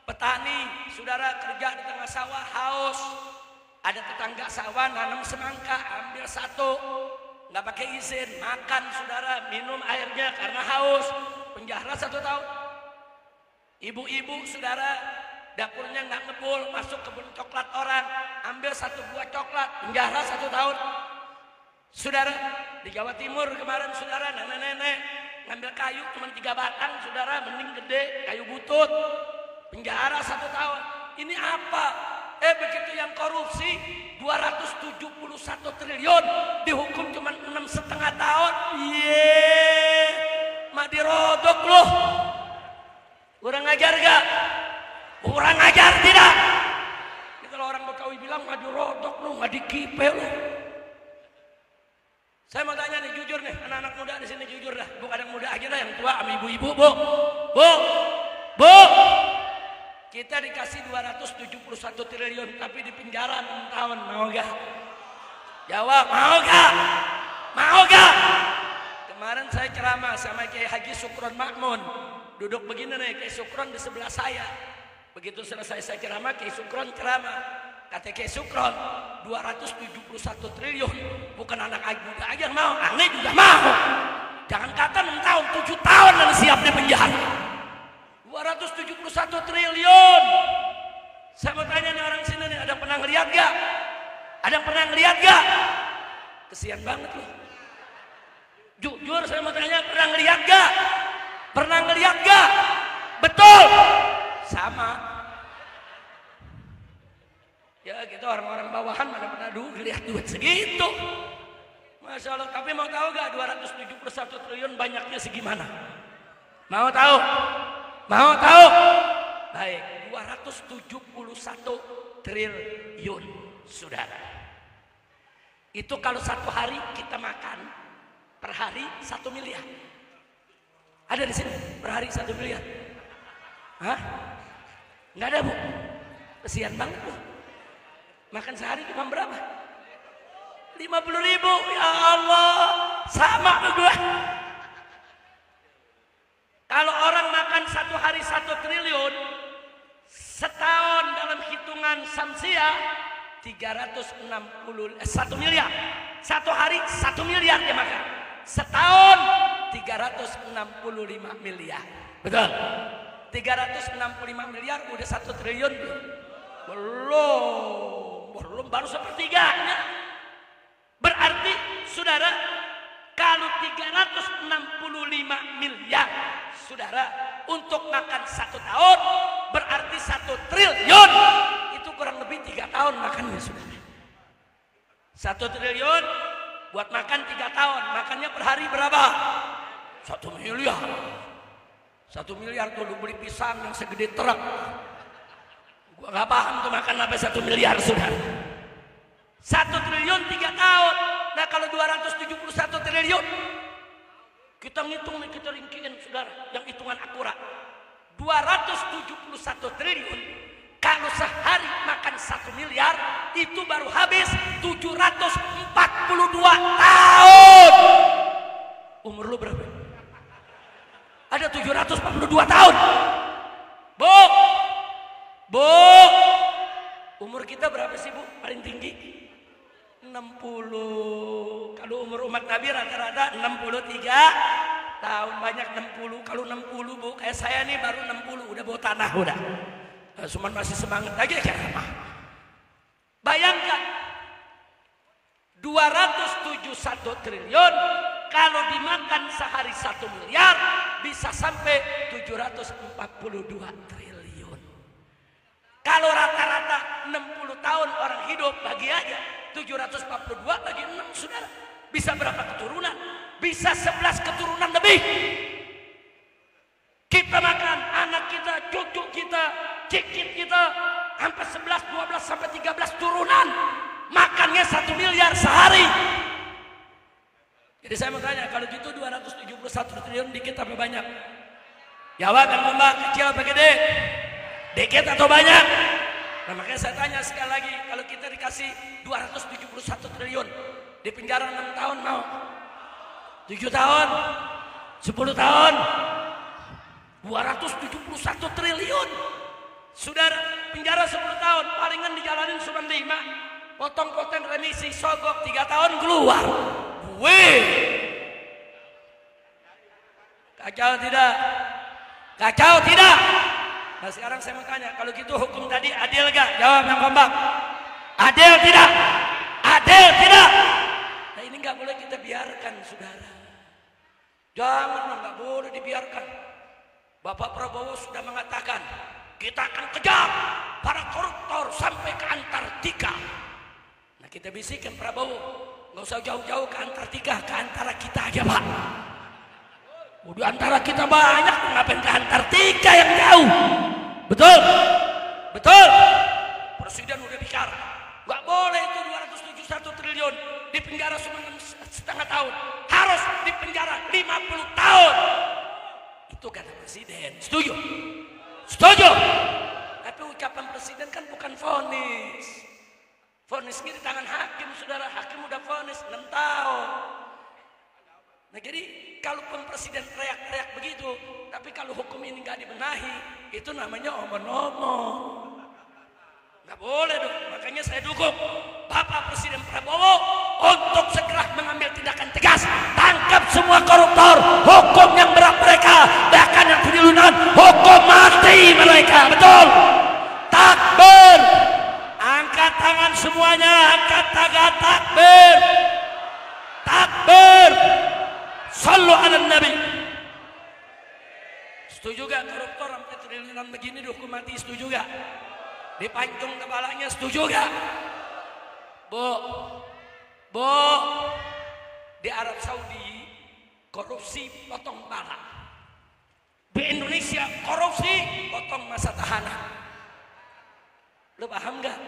Petani, saudara, kerja di tengah sawah, haus, ada tetangga sawah nanam semangka, ambil 1, nggak pakai izin, makan, saudara, minum airnya karena haus, penjara 1 tahun. Ibu-ibu, saudara, dapurnya nggak ngebul, masuk kebun coklat orang, ambil 1 buah coklat, penjara 1 tahun. Saudara, di Jawa Timur kemarin, saudara, nenek-nenek ngambil kayu cuma 3 batang, saudara, mending gede, kayu butut, penjara 1 tahun. Ini apa? Begitu yang korupsi 271 triliun dihukum cuma 6,5 tahun. Mak dirodok loh. Kurang ajar gak? Kurang ajar tidak? Ini kalau orang Betawi bilang mak dirodok loh, mak dikipe loh. Saya mau tanya nih, jujur nih, anak-anak muda di sini jujur dah. Bukan yang muda aja dah, yang tua sama ibu-ibu, Bu. Bu. Kita dikasih 271 triliun, tapi di penjara 6 tahun. Mau gak? Jawab, mau gak? Mau gak? Kemarin saya ceramah sama Kiai Haji Sukron Makmun. Duduk begini nih, Kiai Sukron di sebelah saya. Begitu selesai saya ceramah, Kiai Sukron ceramah. Kata Kiai Sukron, 271 triliun. Bukan anak muda aja yang mau, aneh juga mau. Jangan kata 6 tahun, 7 tahun dan siap di penjara. 271 triliun. Saya mau tanya nih orang sini nih, ada yang pernah ngeliat gak? Ada yang pernah ngeliat gak? Kesian banget loh. Jujur saya mau tanya, pernah ngeliat gak? Pernah ngeliat gak? Betul. Sama. Ya kita orang-orang bawahan mana pernah dulu ngeliat duit segitu. Masya Allah. Tapi mau tahu gak 271 triliun banyaknya segimana? Mau tahu? Mau tahu? Baik, 271 triliun, saudara. Itu kalau satu hari kita makan per hari 1 miliar. Ada di sini per hari 1 miliar? Hah? Nggak ada, Bu. Kesian banget, Bu. Makan sehari cuma berapa? 50.000. Ya Allah, sama sama gue. Kalau orang makan satu hari 1 triliun, setahun dalam hitungan Samsia 1 miliar. Satu hari 1 miliar dia makan. Setahun 365 miliar. Betul? 365 miliar udah 1 triliun belum baru sepertiganya. Berarti saudara, kalau 365 miliar saudara untuk makan 1 tahun, berarti 1 triliun itu kurang lebih 3 tahun makannya, saudara. 1 triliun buat makan 3 tahun, makannya per hari berapa? 1 miliar. 1 miliar tuh lu beli pisang yang segede truk. Gua nggak paham tuh makan apa 1 miliar, saudara. 1 triliun 3 tahun. Nah kalau 271 triliun, kita ngitung nih, kita ringkiin, saudara, yang hitungan akurat. 271 triliun kalau sehari makan 1 miliar, itu baru habis 742 tahun. Umur lu berapa? Ada 742 tahun. Bu, umur kita berapa sih, Bu? Paling tinggi 60. Kalau umur umat Nabi rata-rata 63 tahun, banyak 60. Kalau 60, Bu, kayak saya nih baru 60, udah bawa tanah udah. Cuman masih semangat aja ceramah. Bayangkan 271 triliun kalau dimakan sehari 1 miliar bisa sampai 742 triliun. Kalau rata-rata 60 tahun orang hidup, bagi aja 742 bagi 6, saudara. Bisa berapa keturunan? Bisa 11 keturunan lebih. Kita makan, anak kita, cucu kita, cicit kita, sampai 11, 12, sampai 13 turunan. Makannya 1 miliar sehari. Jadi saya mau tanya, kalau gitu 271 triliun dikit apa banyak? Jawab yang Mbak, kecil apa gede? Dikit atau banyak? Nah makanya saya tanya sekali lagi, kalau kita dikasih 271 triliun, di penjara 6 tahun mau? 7 tahun? 10 tahun? 271 triliun. Saudara, penjara 10 tahun, palingan dijalanin cuma 5. Potong-potong remisi, sogok 3 tahun keluar. Wih, kacau tidak? Kacau tidak? Nah sekarang saya mau tanya, kalau gitu hukum tadi adil gak? Jawab yang kompak. Adil tidak? Adil tidak? Nah ini gak boleh kita biarkan, saudara. Jangan, gak boleh dibiarkan. Bapak Prabowo sudah mengatakan, kita akan kejar para koruptor sampai ke Antartika. Nah kita bisikin Prabowo, nggak usah jauh-jauh ke Antartika, ke antara kita aja, Pak. Udah antara kita banyak, ngapain ke Antartika yang jauh? Betul? Betul? Presiden udah bicara, Nggak boleh itu 271 triliun di penjara cuma 6,5 tahun. Harus di penjara 50 tahun. Itu kata presiden. Setuju? Setuju. Tapi ucapan presiden kan bukan vonis. Vonisnya di tangan hakim, saudara. Hakim udah vonis 6 tahun. Nah jadi kalaupun presiden teriak-teriak begitu, tapi kalau hukum ini nggak dibenahi, itu namanya omong-omong. Nggak boleh dong. Makanya saya dukung Bapak Presiden Prabowo untuk segera mengambil tindakan tegas, tangkap semua koruptor, hukum yang berat mereka, bahkan yang penyelundupan, hukum mati mereka. Betul. Takbir. Angkat tangan semuanya, angkat tangan, takbir. Takbir. Sallu ala Nabi. Setuju gak koruptor sampai triliunan begini dihukum mati? Setuju gak? Dipancung kepalanya, setuju gak? Bu, di Arab Saudi korupsi potong pala. Di Indonesia korupsi potong masa tahanan. Lu paham gak?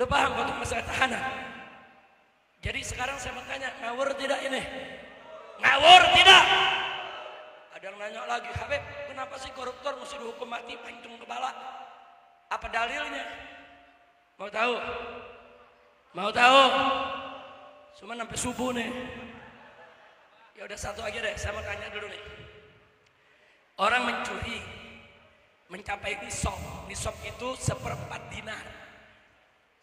Lu paham potong masa tahanan? Jadi sekarang saya mau tanya, ngawur tidak ini? Ngawur tidak? Ada yang nanya lagi, Habib, kenapa sih koruptor mesti dihukum mati pancung kepala? Apa dalilnya? Mau tahu? Mau tahu? Cuma sampai subuh nih. Ya udah satu aja deh, saya mau tanya dulu nih. Orang mencuri mencapai nisab. Nisab itu 1/4 dinar.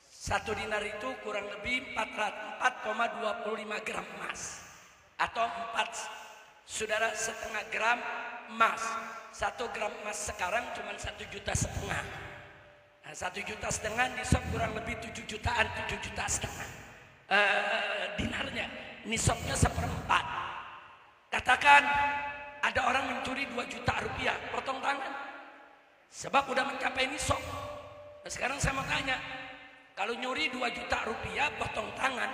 1 dinar itu kurang lebih 4,25 gram emas. Atau 4,5 gram emas. 1 gram emas sekarang cuma 1,5 juta. Nah, 1,5 juta nisab kurang lebih 7 jutaan, 7,5 juta dinarnya. Nisabnya 1/4. Katakan ada orang mencuri 2 juta rupiah, potong tangan. Sebab udah mencapai nisab. Nah, sekarang saya mau tanya, kalau nyuri 2 juta rupiah potong tangan,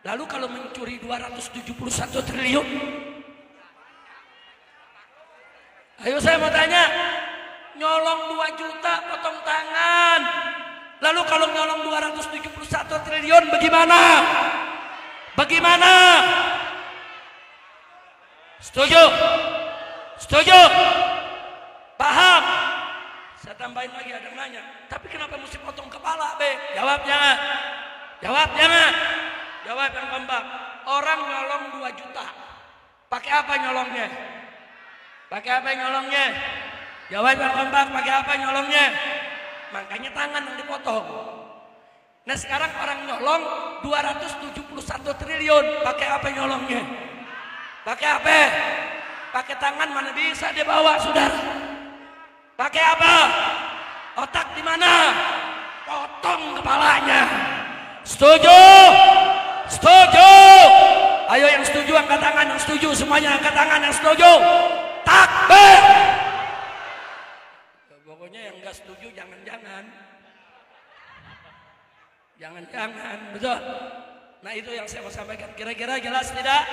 lalu kalau mencuri 271 triliun, ayo saya mau tanya, nyolong 2 juta potong tangan, lalu kalau nyolong 271 triliun bagaimana? Bagaimana? Setuju? Setuju? Paham? Saya tambahin lagi, ada yang nanya, tapi kenapa mesti potong kepala, Be? Jawab jangan. Jawab jangan. Jawab yang kompak. Orang nyolong 2 juta. Pakai apa nyolongnya? Pakai apa nyolongnya? Jawab yang kompak, pakai apa nyolongnya? Makanya tangan yang dipotong. Nah sekarang orang nyolong 271 triliun. Pakai apa nyolongnya? Pakai apa? Pakai tangan mana bisa dia bawa, saudara? Pakai apa? Otak di mana? Potong kepalanya. Setuju? Setuju? Ayo yang setuju angkat tangan, yang setuju semuanya angkat tangan, yang setuju. Takbir. Pokoknya yang enggak setuju jangan-jangan. Jangan-jangan, betul. Nah itu yang saya mau sampaikan. Kira-kira jelas tidak?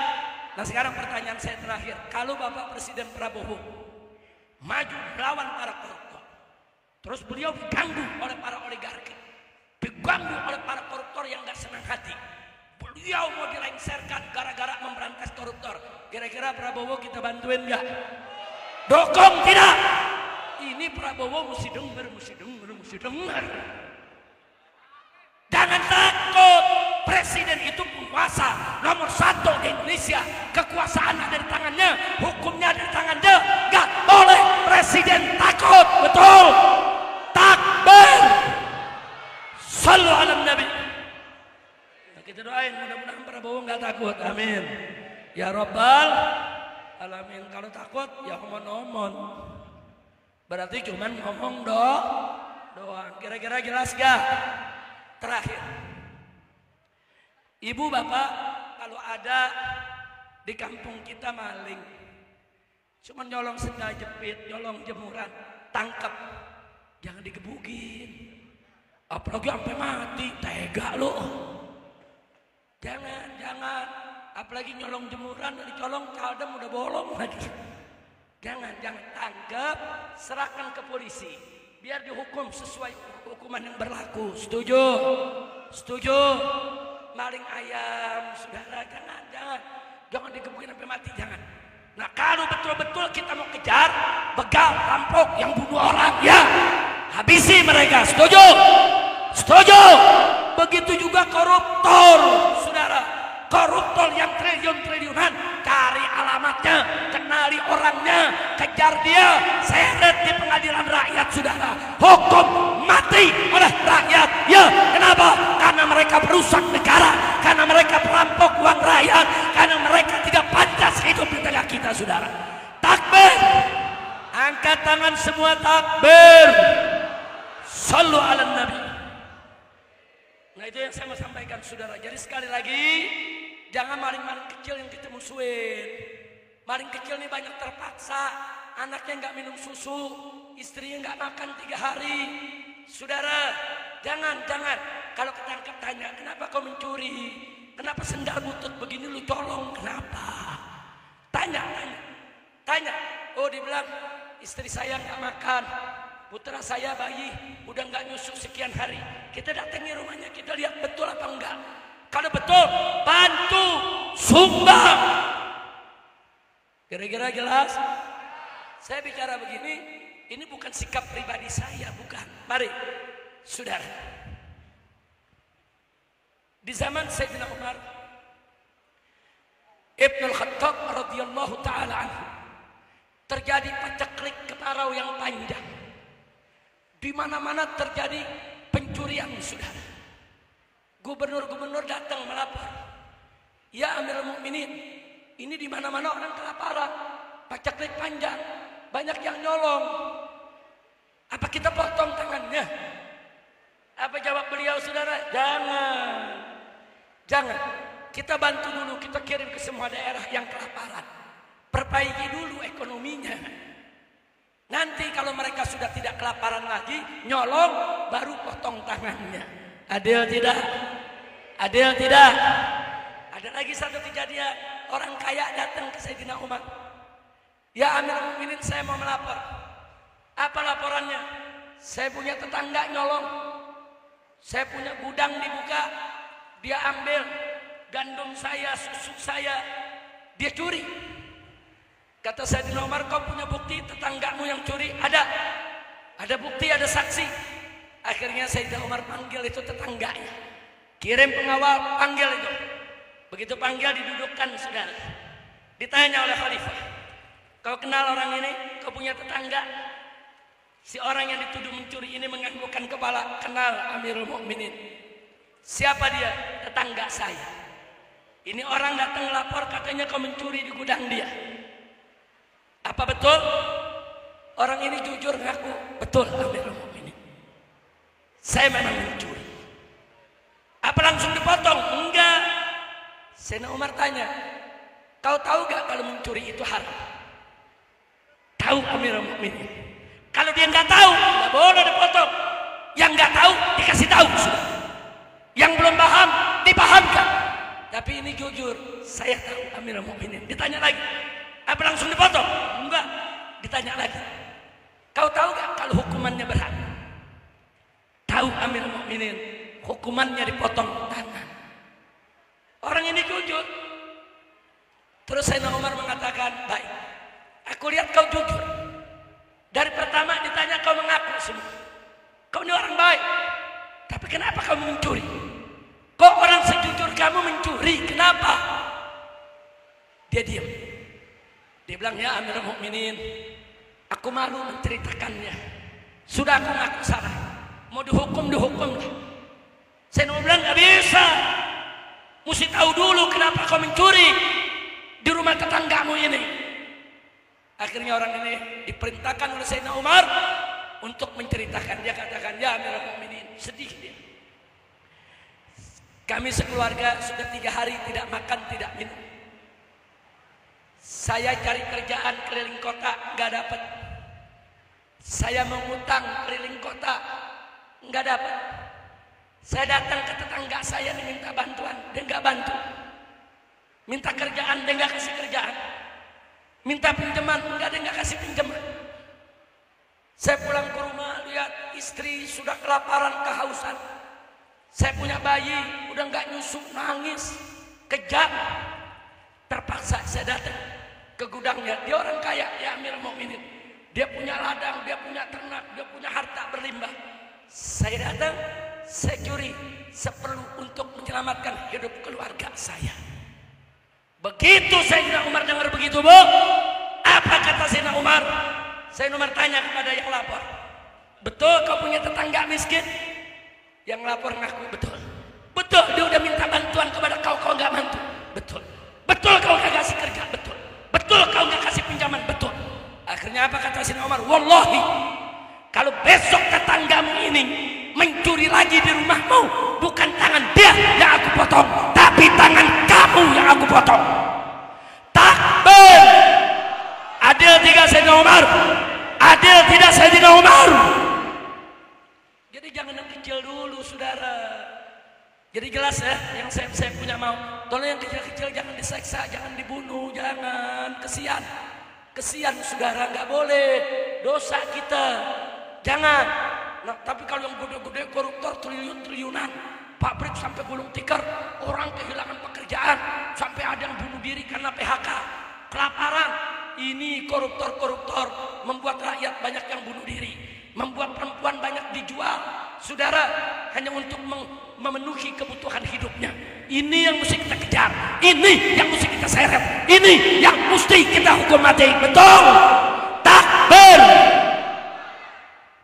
Nah sekarang pertanyaan saya terakhir. Kalau Bapak Presiden Prabowo maju melawan para koruptor, terus beliau diganggu oleh para oligarki, diganggu oleh para koruptor yang gak senang hati, beliau mau dilengserkan gara-gara memberantas koruptor, kira-kira Prabowo kita bantuin gak? Dukung tidak? Ini Prabowo mesti dengar, mesti dengar, mesti dengar. Jangan takut, presiden itu penguasa nomor 1 di Indonesia. Kekuasaan ada di tangannya, hukumnya ada di tangannya. Gak boleh presiden takut, betul. Takbir. Sallu ala Nabi. Nah, kita doain mudah-mudahan Prabowo gak takut, amin. Ya Rabbal alamin. Kalau takut ya ngomong-ngomong, berarti cuman ngomong doang. Kira-kira jelas gak? Terakhir, ibu bapak kalau ada di kampung kita maling, cuma nyolong sendal jepit, nyolong jemuran, tangkap, jangan digebukin, apalagi sampai mati, tega lo. Jangan, apalagi nyolong jemuran, dicolong caldem udah bolong lagi. Jangan tangkap, serahkan ke polisi. biar dihukum sesuai hukuman yang berlaku. Setuju? Setuju? Maling ayam, saudara, jangan digebukin sampai mati, jangan. Nah, kalau betul-betul kita mau kejar begal, rampok yang bunuh orang, ya habisi mereka. Setuju? Setuju? Begitu juga koruptor, saudara. Koruptor yang triliun-triliunan, cari alamatnya, kenali orangnya, kejar dia, seret di pengadilan rakyat, saudara. Hukum mati oleh rakyat. Ya, kenapa? Karena mereka perusak negara, karena mereka perampok uang rakyat, karena mereka tidak pantas hidup di tengah kita, saudara. Takbir. Angkat tangan semua, takbir. Sallu ala nabi. Nah, itu yang saya mau sampaikan, saudara. Jadi sekali lagi, jangan maling-maling kecil yang kita musuhin. Maling kecil ini banyak terpaksa, anaknya nggak minum susu, istrinya nggak makan 3 hari. Saudara, jangan. Kalau ketangkep tanya, kenapa kau mencuri? Kenapa sendal butut begini lu colong? Kenapa? Tanya. Oh, dibilang istri saya nggak makan, putra saya bayi udah nggak nyusu sekian hari. Kita datangi rumahnya, kita lihat betul apa enggak. Kalau betul, bantu, sumbang. Kira-kira jelas? Saya bicara begini, ini bukan sikap pribadi saya, bukan. Mari, saudara. Di zaman Sayyidina Umar Ibnul Khattab radhiyallahu taala anhu, terjadi paceklik kemarau yang panjang. Di mana-mana terjadi pencurian, saudara. Gubernur-gubernur datang melapor. Ya Amirul Mukminin, ini di mana-mana orang kelaparan, paceklik panjang, banyak yang nyolong. Apa kita potong tangannya? Apa jawab beliau, saudara? Jangan. Kita bantu dulu, kita kirim ke semua daerah yang kelaparan. Perbaiki dulu ekonominya. Nanti kalau mereka sudah tidak kelaparan lagi, nyolong, baru potong tangannya. Adil tidak? Adil tidak? Ada lagi satu kejadian, orang kaya datang ke Sayyidina Umar. Ya Amirul Mukminin, saya mau melapor. Apa laporannya? Saya punya tetangga nyolong. Saya punya gudang dibuka, dia ambil gandum saya, susu saya, dia curi. Kata Sayyidina Umar, kau punya bukti tetanggamu yang curi? Ada bukti, ada saksi. Akhirnya Sayyidina Umar panggil itu tetangganya, kirim pengawal, panggil itu. Begitu panggil, didudukkan, saudara. Ditanya oleh khalifah, kau kenal orang ini? Kau punya tetangga? Si orang yang dituduh mencuri ini menganggukkan kepala. Kenal Amirul Mukminin. Siapa dia? Tetangga saya. Ini orang datang lapor, katanya kau mencuri di gudang dia. Apa betul? Orang ini jujur ngaku, betul Amirul Mukminin, saya memang mencuri. Apa langsung dipotong? Enggak. Sayyidina Umar tanya, kau tahu gak kalau mencuri itu haram? Tahu Amirul Mukminin. Kalau dia nggak tahu, nggak boleh dipotong. Yang nggak tahu dikasih tahu sudah. Yang belum paham dipahamkan. Tapi ini jujur, saya tahu Amirul Mukminin. Ditanya lagi, apa langsung dipotong? Enggak. Ditanya lagi, kau tahu gak kalau hukumannya berat? Tahu Amirul Mukminin, hukumannya dipotong tangan. Orang ini jujur. Terus Sayyidina Umar mengatakan, baik, aku lihat kau jujur. Dari pertama ditanya kau mengaku semua. Kau ini orang baik. Tapi kenapa kamu mencuri? Kok orang sejujur kamu mencuri? Kenapa? Dia diam. Dia bilang, ya Amirul Mukminin, aku malu menceritakannya. Sudah aku ngaku salah. Mau dihukum, dihukum. Saya bilang, gak bisa. Mesti tahu dulu kenapa kau mencuri di rumah tetanggamu ini. Akhirnya orang ini diperintahkan oleh Sayyidina Umar untuk menceritakan. Dia katakan, ya Amirul Mukminin, sedih dia. Kami sekeluarga sudah 3 hari tidak makan, tidak minum. Saya cari kerjaan keliling kota, nggak dapat. Saya mengutang keliling kota, nggak dapat. Saya datang ke tetangga saya minta bantuan, dia nggak bantu. Minta kerjaan, dia nggak kasih kerjaan. Minta pinjaman, enggak, dia nggak kasih pinjaman. Saya pulang ke rumah, lihat istri sudah kelaparan, kehausan. Saya punya bayi udah nggak nyusu, nangis, kejam. Terpaksa saya datang ke gudangnya. Dia orang kaya, ya Amirul Mukminin. Dia punya ladang, dia punya ternak, dia punya harta berlimpah. Saya datang, saya curi seperlu untuk menyelamatkan hidup keluarga saya. Begitu Sayyidina Umar dengar begitu, Bu, apa kata Sayyidina Umar? Sayyidina Umar tanya kepada yang lapor, betul kau punya tetangga miskin? Yang lapor ngaku betul. Betul, dia udah minta bantuan kepada kau, kau nggak bantu. Betul. Betul kau nggak kasih kerja, betul. Betul kau nggak kasih pinjaman, betul. Akhirnya apa kata Sayyidina Umar? Wallahi, kalau besok tetanggamu ini mencuri lagi di rumahmu, bukan tangan dia yang aku potong, tapi tangan kamu yang aku potong. Takbir. Adil tidak Sayyidina Umar? Adil tidak Sayyidina Umar? Jadi jangan yang kecil dulu, saudara. Jadi jelas ya, yang saya punya mau, tolong yang kecil-kecil jangan diseksa, jangan dibunuh, jangan, kesian. Kesian saudara, nggak boleh, dosa kita. Jangan. Nah, tapi kalau yang gede-gede koruptor triliun-triliunan, pabrik sampai gulung tikar, orang kehilangan pekerjaan, sampai ada yang bunuh diri karena PHK, kelaparan. Ini koruptor-koruptor membuat rakyat banyak yang bunuh diri, membuat perempuan banyak dijual, saudara, hanya untuk memenuhi kebutuhan hidupnya. Ini yang mesti kita kejar, ini yang mesti kita seret, ini yang mesti kita hukum mati. Betul? Takbir.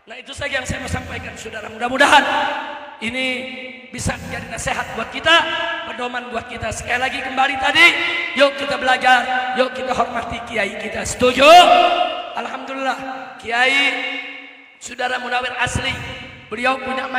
Nah, itu saja yang saya mau sampaikan, saudara. Mudah-mudahan ini bisa menjadi nasihat buat kita, pedoman buat kita. Sekali lagi kembali tadi, yuk kita belajar, yuk kita hormati kiai kita. Setuju? Alhamdulillah, kiai saudara Munawir asli. Beliau punya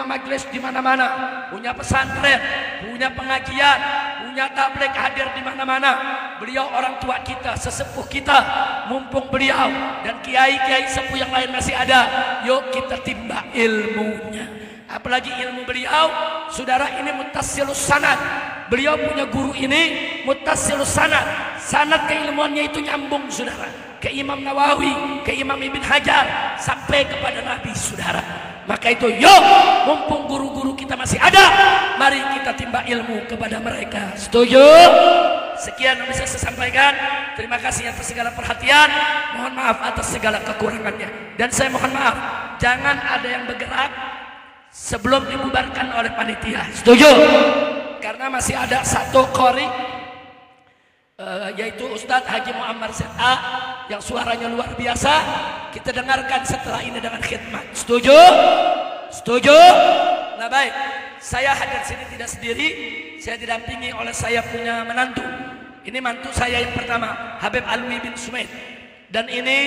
majelis di mana-mana, punya pesantren, punya pengajian, punya tabligh, hadir di mana-mana. Beliau orang tua kita, sesepuh kita. Mumpung beliau dan kiai-kiai sepuh yang lain masih ada, yuk kita timba ilmunya. Apalagi ilmu beliau, saudara, ini muttasilus sanad. Beliau punya guru ini muttasilus sanad. Sanad keilmuannya itu nyambung, saudara, ke Imam Nawawi, ke Imam Ibn Hajar, sampai kepada Nabi, saudara. Maka itu yuk, mumpung guru-guru kita masih ada, mari kita timba ilmu kepada mereka. Setuju? Sekian yang bisa saya sampaikan. Terima kasih atas segala perhatian. Mohon maaf atas segala kekurangannya. Dan saya mohon maaf, jangan ada yang bergerak sebelum dibubarkan oleh panitia. Setuju? Karena masih ada satu qori, yaitu Ustadz Haji Muammar Z.A. yang suaranya luar biasa. Kita dengarkan setelah ini dengan khidmat. Setuju? Setuju? Nah, baik, saya hadir sini tidak sendiri. Saya didampingi oleh saya punya menantu. Ini mantu saya yang pertama, Habib Alwi bin Sumaid. Dan ini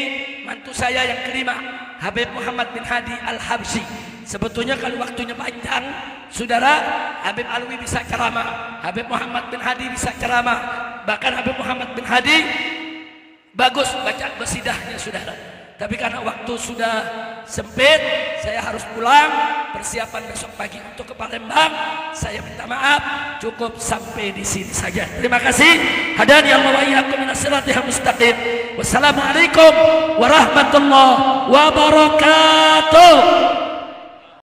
mantu saya yang kelima, Habib Muhammad bin Hadi Al-Habsyi. Sebetulnya kalau waktunya panjang, saudara, Habib Alwi bisa ceramah, Habib Muhammad bin Hadi bisa ceramah. Bahkan Habib Muhammad bin Hadi bagus baca qasidahnya, saudara. Tapi karena waktu sudah sempit, saya harus pulang. Persiapan besok pagi untuk ke Palembang. Saya minta maaf, cukup sampai di sini saja. Terima kasih. Hadani Allah wa iyyakum minas siratal mustaqim. Wassalamualaikum warahmatullahi wabarakatuh.